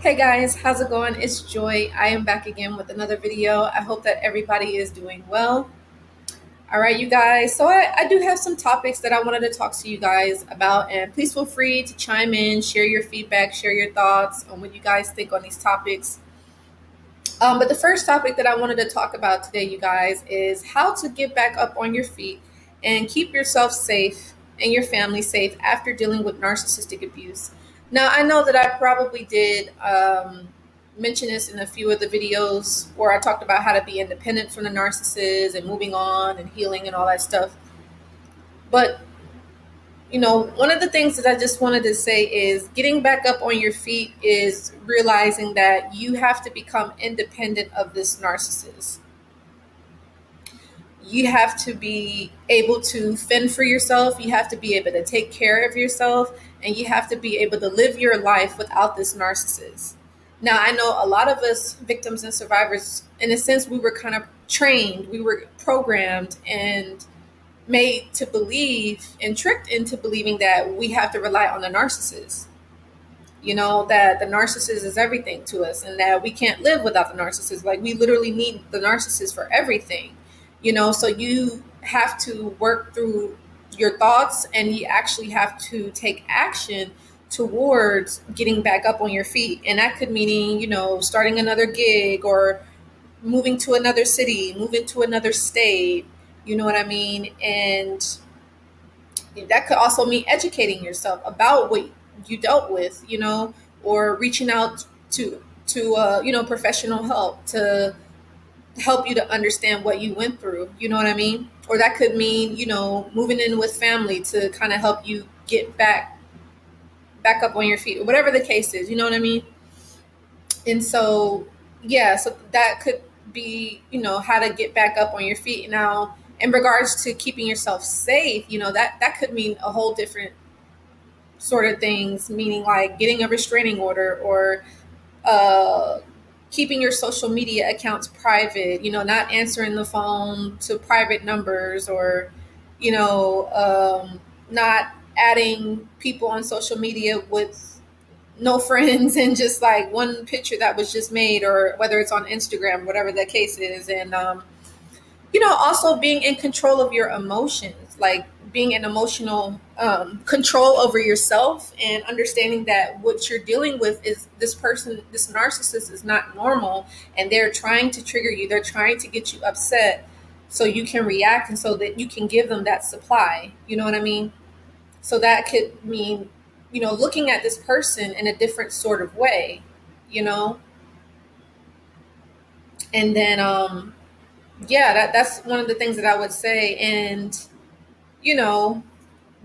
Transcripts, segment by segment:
Hey guys, how's it going? It's Joy. I am back again with another video. I hope that everybody is doing well. All right, you guys. So I do have some topics that I wanted to talk to you guys about, and please feel free to chime in, share your feedback, share your thoughts on what you guys think on these topics. But the first topic that I wanted to talk about today, you guys, is how to get back up on your feet and keep yourself safe and your family safe after dealing with narcissistic abuse. Now, I know that I probably did mention this in a few of the videos where I talked about how to be independent from the narcissist and moving on and healing and all that stuff. But one of the things that I just wanted to say is getting back up on your feet is realizing that you have to become independent of this narcissist. You have to be able to fend for yourself. You have to be able to take care of yourself, and you have to be able to live your life without this narcissist. Now, I know a lot of us victims and survivors, in a sense, we were kind of trained, we were programmed and made to believe and tricked into believing that we have to rely on the narcissist. That the narcissist is everything to us and that we can't live without the narcissist. Like, we literally need the narcissist for everything. So you have to work through your thoughts, and you actually have to take action towards getting back up on your feet. And that could mean, starting another gig or moving to another city, moving to another state, you know what I mean? And that could also mean educating yourself about what you dealt with, or reaching out to professional help to help you to understand what you went through, you know what I mean? Or that could mean, moving in with family to kind of help you get back up on your feet, or whatever the case is, you know what I mean? And so, yeah, so that could be, how to get back up on your feet. Now, in regards to keeping yourself safe, that could mean a whole different sort of things, meaning like getting a restraining order or uh, keeping your social media accounts private, not answering the phone to private numbers, or, not adding people on social media with no friends and just like one picture that was just made, or whether it's on Instagram, whatever the case is. And also being in control of your emotions, like being in emotional control over yourself, and understanding that what you're dealing with is this person, this narcissist is not normal, and they're trying to trigger you. They're trying to get you upset so you can react, and so that you can give them that supply. You know what I mean? So that could mean, looking at this person in a different sort of way, you know? And then, yeah, that's one of the things that I would say. And, you know,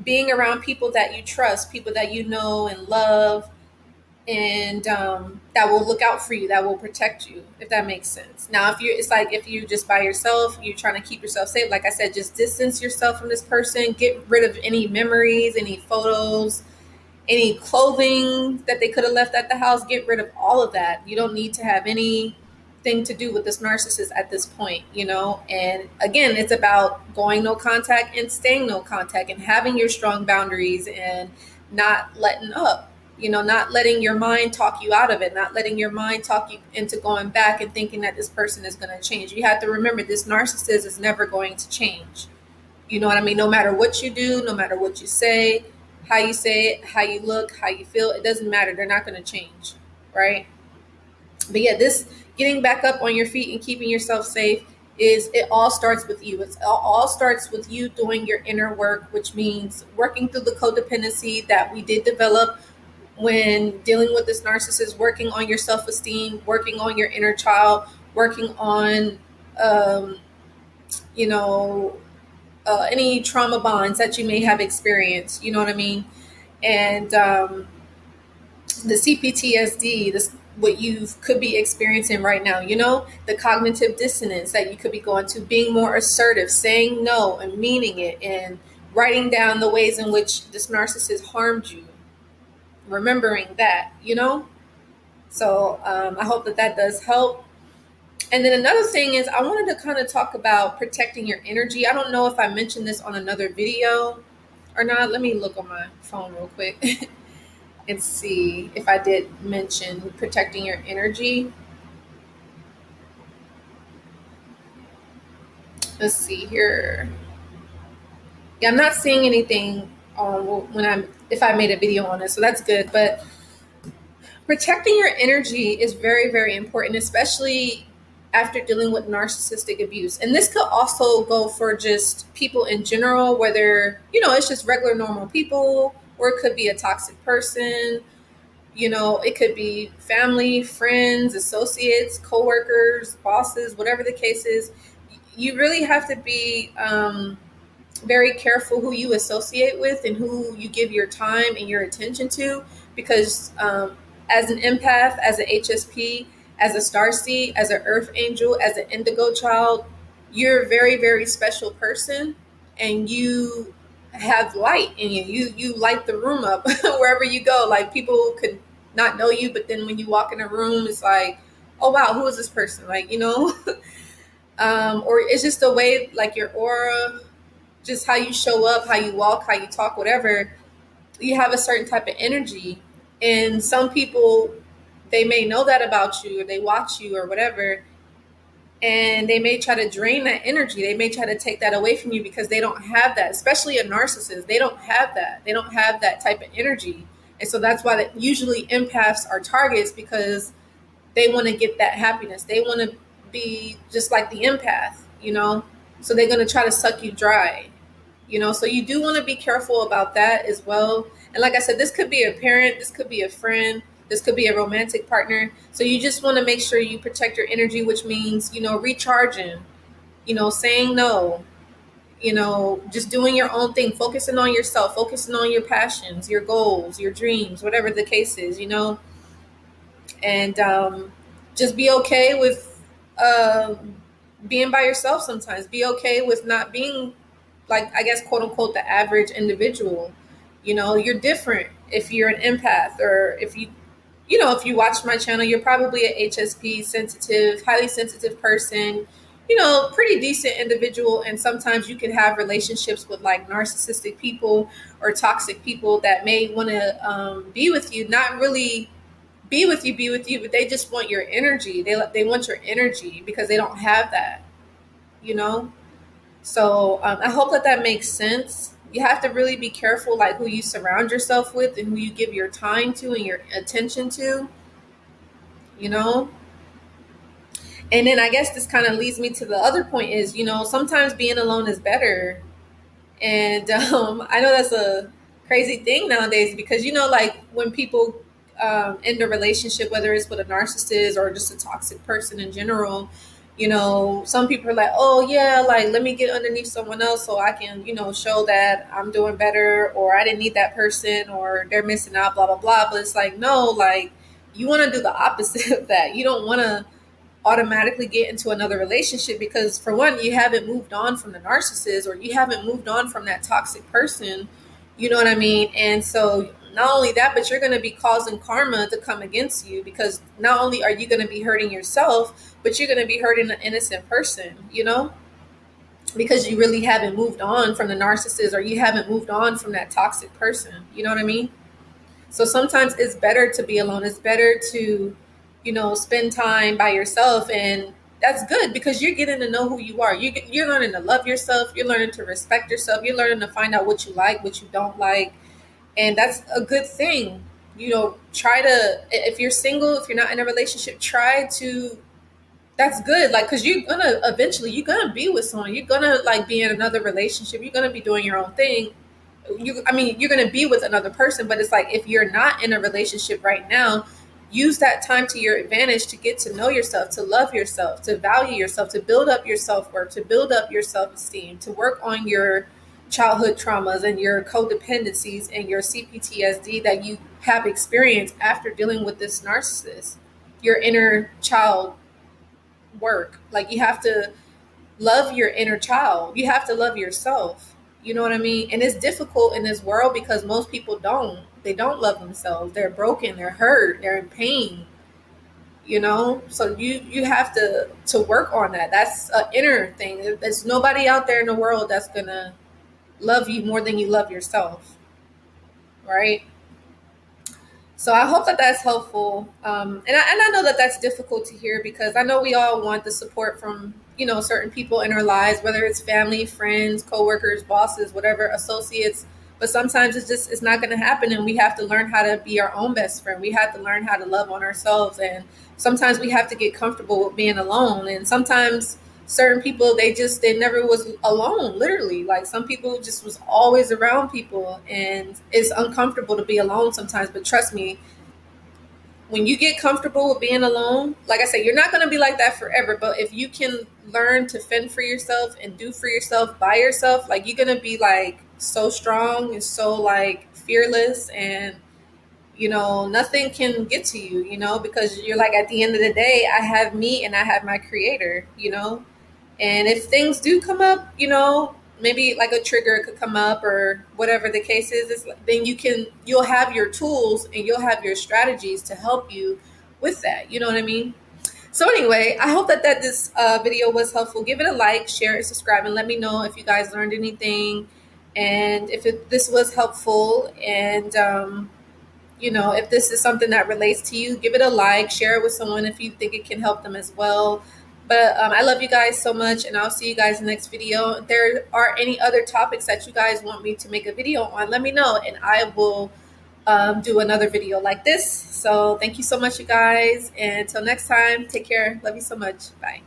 being around people that you trust, people that you know and love, and that will look out for you, that will protect you, if that makes sense. Now, it's like if you just by yourself, you're trying to keep yourself safe. Like I said, just distance yourself from this person, get rid of any memories, any photos, any clothing that they could have left at the house. Get rid of all of that. You don't need to have anything to do with this narcissist at this point, And again, it's about going no contact and staying no contact, and having your strong boundaries, and not letting up, not letting your mind talk you out of it, not letting your mind talk you into going back and thinking that this person is going to change. You have to remember, this narcissist is never going to change. You know what I mean? No matter what you do, no matter what you say, how you say it, how you look, how you feel, it doesn't matter. They're not going to change, right? But yeah, this getting back up on your feet and keeping yourself safe, it all starts with you. It all starts with you doing your inner work, which means working through the codependency that we did develop when dealing with this narcissist, working on your self-esteem, working on your inner child, working on, um, you know, any trauma bonds that you may have experienced, you know what I mean? And the CPTSD, this what you could be experiencing right now, the cognitive dissonance that you could be going to, being more assertive, saying no and meaning it, and writing down the ways in which this narcissist harmed you, remembering that, So I hope that does help. And then another thing is, I wanted to kind of talk about protecting your energy. I don't know if I mentioned this on another video or not. Let me look on my phone real quick. and see if I did mention protecting your energy. Let's see here. Yeah, I'm not seeing anything on when I'm if I made a video on it, so that's good. But protecting your energy is very, very important, especially after dealing with narcissistic abuse. And this could also go for just people in general, whether, it's just regular, normal people, or it could be a toxic person. It could be family, friends, associates, coworkers, bosses, whatever the case is. You really have to be very careful who you associate with and who you give your time and your attention to, because as an empath, as an HSP, as a starseed, as an earth angel, as an indigo child, you're a very, very special person, and you have light in you. You light the room up wherever you go. Like, people could not know you, but then when you walk in a room, it's like, oh wow, who is this person? Like, or it's just the way, like, your aura, just how you show up, how you walk, how you talk, whatever. You have a certain type of energy, and some people, they may know that about you, or they watch you or whatever, and they may try to drain that energy. They may try to take that away from you because they don't have that. Especially a narcissist, they don't have that. They don't have that type of energy, and so that's why that usually empaths are targets, because they want to get that happiness. They want to be just like the empath, so they're going to try to suck you dry. So you do want to be careful about that as well. And like I said, this could be a parent, this could be a friend, this could be a romantic partner. So you just want to make sure you protect your energy, which means, recharging, saying no, just doing your own thing, focusing on yourself, focusing on your passions, your goals, your dreams, whatever the case is, and just be okay with being by yourself sometimes. Be okay with not being, like, I guess, quote unquote, the average individual. You're different if you're an empath, or if you watch my channel, you're probably a HSP, sensitive, highly sensitive person, pretty decent individual. And sometimes you can have relationships with, like, narcissistic people or toxic people that may want to be with you, not really be with you, but they just want your energy. They want your energy because they don't have that, you know? So I hope that makes sense. You have to really be careful, like, who you surround yourself with and who you give your time to and your attention to, you know? And then I guess this kind of leads me to the other point is, sometimes being alone is better. And I know that's a crazy thing nowadays, because, like, when people end a relationship, whether it's with a narcissist or just a toxic person in general, some people are like, oh, yeah, like, let me get underneath someone else so I can, show that I'm doing better, or I didn't need that person, or they're missing out, blah, blah, blah. But it's like, no, like, you want to do the opposite of that. You don't want to automatically get into another relationship, because, for one, you haven't moved on from the narcissist, or you haven't moved on from that toxic person. You know what I mean? And so not only that, but you're going to be causing karma to come against you, because not only are you going to be hurting yourself, but you're going to be hurting an innocent person, because you really haven't moved on from the narcissist, or you haven't moved on from that toxic person. You know what I mean? So sometimes it's better to be alone. It's better to, spend time by yourself. And that's good, because you're getting to know who you are. You're learning to love yourself. You're learning to respect yourself. You're learning to find out what you like, what you don't like. And that's a good thing. Try to, if you're single, if you're not in a relationship, try to, that's good. Like, cause you're gonna be with someone. You're gonna, like, be in another relationship. You're gonna be doing your own thing. You're going to be with another person, but it's like, if you're not in a relationship right now, use that time to your advantage to get to know yourself, to love yourself, to value yourself, to build up your self-worth, to build up your self-esteem, to work on your childhood traumas and your codependencies and your CPTSD that you have experienced after dealing with this narcissist. Your inner child work. Like, you have to love your inner child. You have to love yourself. You know what I mean? And it's difficult in this world because most people don't. They don't love themselves. They're broken. They're hurt. They're in pain. So you have to work on that. That's an inner thing. There's nobody out there in the world that's gonna love you more than you love yourself, right? So I hope that that's helpful. And I know that that's difficult to hear because I know we all want the support from, certain people in our lives, whether it's family, friends, coworkers, bosses, whatever, associates. But sometimes it's not going to happen, and we have to learn how to be our own best friend. We have to learn how to love on ourselves, and sometimes we have to get comfortable with being alone. And sometimes certain people, they never was alone, literally. Like some people just was always around people, and it's uncomfortable to be alone sometimes. But trust me, when you get comfortable with being alone, like I said, you're not going to be like that forever. But if you can learn to fend for yourself and do for yourself by yourself, like you're going to be like so strong and so like fearless, and nothing can get to you, because you're like, at the end of the day, I have me and I have my creator. And if things do come up, maybe like a trigger could come up or whatever the case then you'll have your tools and you'll have your strategies to help you with that. You know what I mean? So anyway, I hope that this video was helpful. Give it a like, share it, subscribe, and let me know if you guys learned anything and if this was helpful. And if this is something that relates to you, give it a like, share it with someone if you think it can help them as well. But I love you guys so much, and I'll see you guys in the next video. If there are any other topics that you guys want me to make a video on, let me know, and I will do another video like this. So thank you so much, you guys. And until next time, take care. Love you so much. Bye.